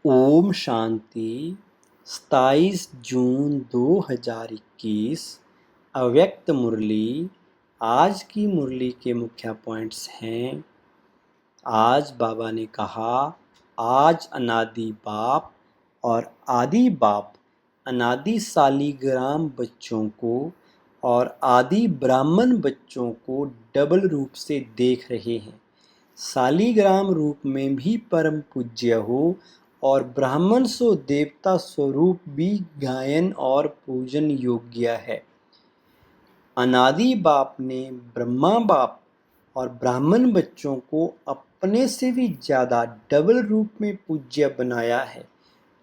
ओम शांति। 27 जून 2021 अव्यक्त मुरली। आज की मुरली के मुख्य पॉइंट्स हैं। आज बाबा ने कहा, आज अनादि बाप और आदि बाप अनादि सालीग्राम बच्चों को और आदि ब्राह्मण बच्चों को डबल रूप से देख रहे हैं। सालीग्राम रूप में भी परम पूज्य हो और ब्राह्मण सो देवता स्वरूप भी गायन और पूजन योग्य है। अनादि बाप ने ब्रह्मा बाप और ब्राह्मण बच्चों को अपने से भी ज़्यादा डबल रूप में पूज्य बनाया है।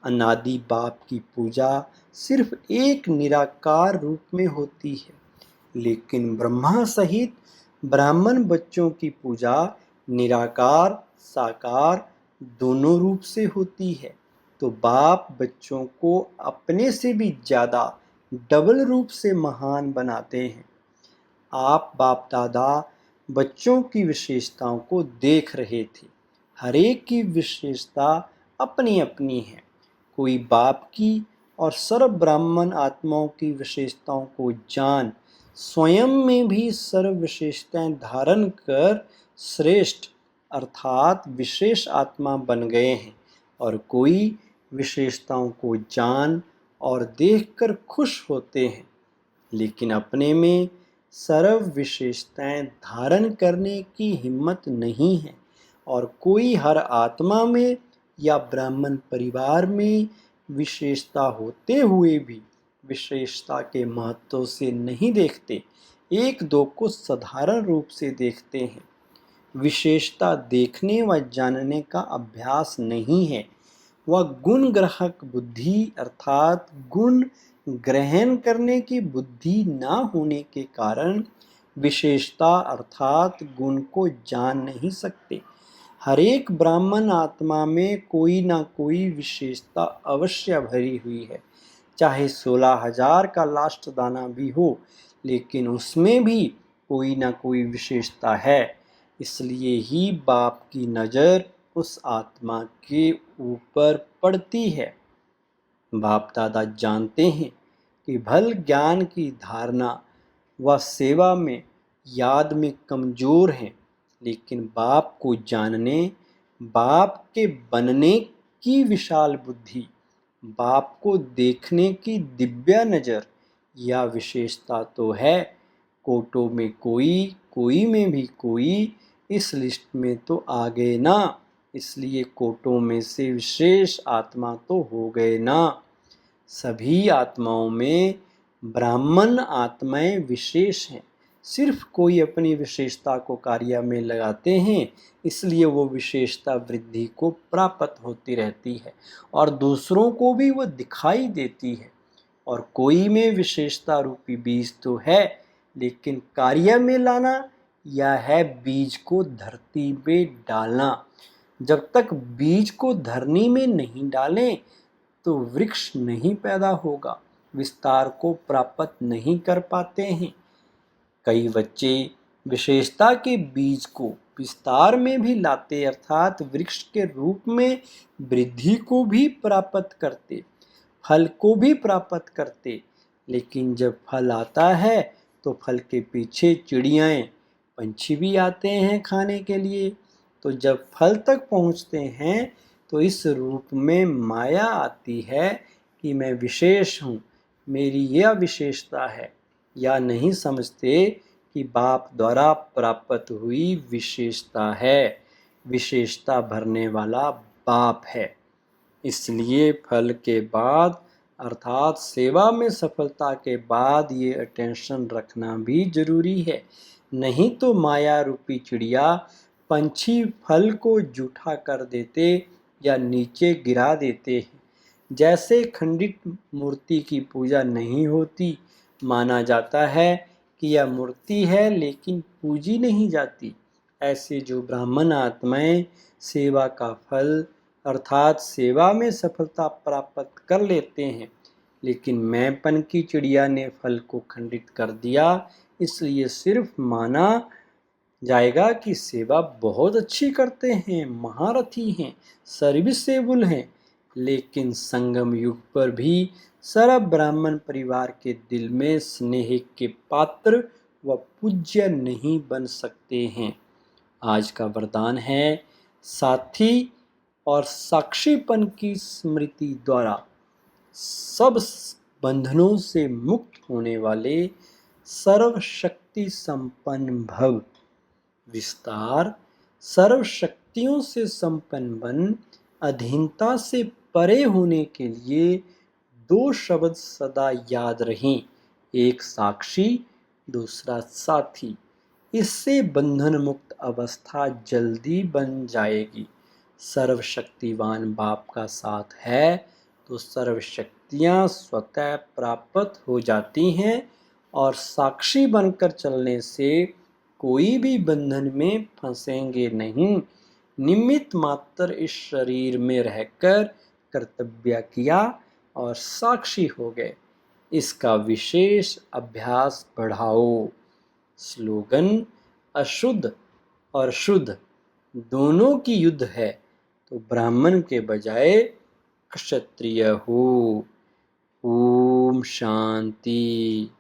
अनादि बाप की पूजा सिर्फ एक निराकार रूप में होती है, लेकिन ब्रह्मा सहित ब्राह्मण बच्चों की पूजा निराकार साकार दोनों रूप से होती है। तो बाप बच्चों को अपने से भी ज़्यादा डबल रूप से महान बनाते हैं। आप बाप दादा बच्चों की विशेषताओं को देख रहे थे। हर एक की विशेषता अपनी अपनी है। कोई बाप की और सर्व ब्राह्मण आत्माओं की विशेषताओं को जान स्वयं में भी सर्व विशेषताएं धारण कर श्रेष्ठ अर्थात विशेष आत्मा बन गए हैं, और कोई विशेषताओं को जान और देखकर खुश होते हैं, लेकिन अपने में सर्व विशेषताएं धारण करने की हिम्मत नहीं है। और कोई हर आत्मा में या ब्राह्मण परिवार में विशेषता होते हुए भी विशेषता के महत्व से नहीं देखते, एक दो को साधारण रूप से देखते हैं। विशेषता देखने व जानने का अभ्यास नहीं है, वह गुण ग्राहक बुद्धि अर्थात गुण ग्रहण करने की बुद्धि न होने के कारण विशेषता अर्थात गुण को जान नहीं सकते। हर एक ब्राह्मण आत्मा में कोई ना कोई विशेषता अवश्य भरी हुई है, चाहे 16,000 का लास्ट दाना भी हो, लेकिन उसमें भी कोई ना कोई विशेषता है। इसलिए ही बाप की नज़र उस आत्मा के ऊपर पड़ती है। बाप दादा जानते हैं कि भल ज्ञान की धारणा व सेवा में याद में कमज़ोर हैं, लेकिन बाप को जानने, बाप के बनने की विशाल बुद्धि, बाप को देखने की दिव्य नज़र या विशेषता तो है। कोटों में कोई, कोई में भी कोई, इस लिस्ट में तो आ गए ना, इसलिए कोटों में से विशेष आत्मा तो हो गए ना। सभी आत्माओं में ब्राह्मण आत्माएं विशेष हैं, सिर्फ कोई अपनी विशेषता को कार्य में लगाते हैं, इसलिए वो विशेषता वृद्धि को प्राप्त होती रहती है और दूसरों को भी वो दिखाई देती है। और कोई में विशेषता रूपी बीज तो है, लेकिन कार्य में लाना यह है बीज को धरती में डालना। जब तक बीज को धरनी में नहीं डालें तो वृक्ष नहीं पैदा होगा, विस्तार को प्राप्त नहीं कर पाते हैं। कई बच्चे विशेषता के बीज को विस्तार में भी लाते अर्थात वृक्ष के रूप में वृद्धि को भी प्राप्त करते, फल को भी प्राप्त करते, लेकिन जब फल आता है तो फल के पीछे चिड़ियाएँ पंछी भी आते हैं खाने के लिए। तो जब फल तक पहुँचते हैं तो इस रूप में माया आती है कि मैं विशेष हूँ, मेरी यह विशेषता है, या नहीं समझते कि बाप द्वारा प्राप्त हुई विशेषता है। विशेषता भरने वाला बाप है। इसलिए फल के बाद अर्थात सेवा में सफलता के बाद ये अटेंशन रखना भी जरूरी है, नहीं तो माया रूपी चिड़िया पंछी फल को जूठा कर देते या नीचे गिरा देते हैं। जैसे खंडित मूर्ति की पूजा नहीं होती, माना जाता है कि यह मूर्ति है लेकिन पूजी नहीं जाती, ऐसे जो ब्राह्मण आत्माएं सेवा का फल अर्थात सेवा में सफलता प्राप्त कर लेते हैं, लेकिन मैंपन की चिड़िया ने फल को खंडित कर दिया, इसलिए सिर्फ माना जाएगा कि सेवा बहुत अच्छी करते हैं, महारथी हैं, सर्विसेबल हैं, लेकिन संगम युग पर भी सर्व ब्राह्मण परिवार के दिल में स्नेह के पात्र व पूज्य नहीं बन सकते हैं। आज का वरदान है साथी और साक्षीपन की स्मृति द्वारा सब बंधनों से मुक्त होने वाले सर्वशक्ति संपन्न भव। विस्तार सर्व शक्तियों से संपन्न बन अधीनता से परे होने के लिए दो शब्द सदा याद रहें, एक साक्षी, दूसरा साथी। इससे बंधन मुक्त अवस्था जल्दी बन जाएगी। सर्वशक्तिवान बाप का साथ है तो सर्व शक्तियाँ स्वतः प्राप्त हो जाती हैं और साक्षी बनकर चलने से कोई भी बंधन में फंसेंगे नहीं। निमित्त मात्र इस शरीर में रहकर कर्तव्य किया और साक्षी हो गए। इसका विशेष अभ्यास बढ़ाओ। स्लोगन: अशुद्ध और शुद्ध दोनों की युद्ध है तो ब्राह्मण के बजाय क्षत्रिय हो। ओम शांति।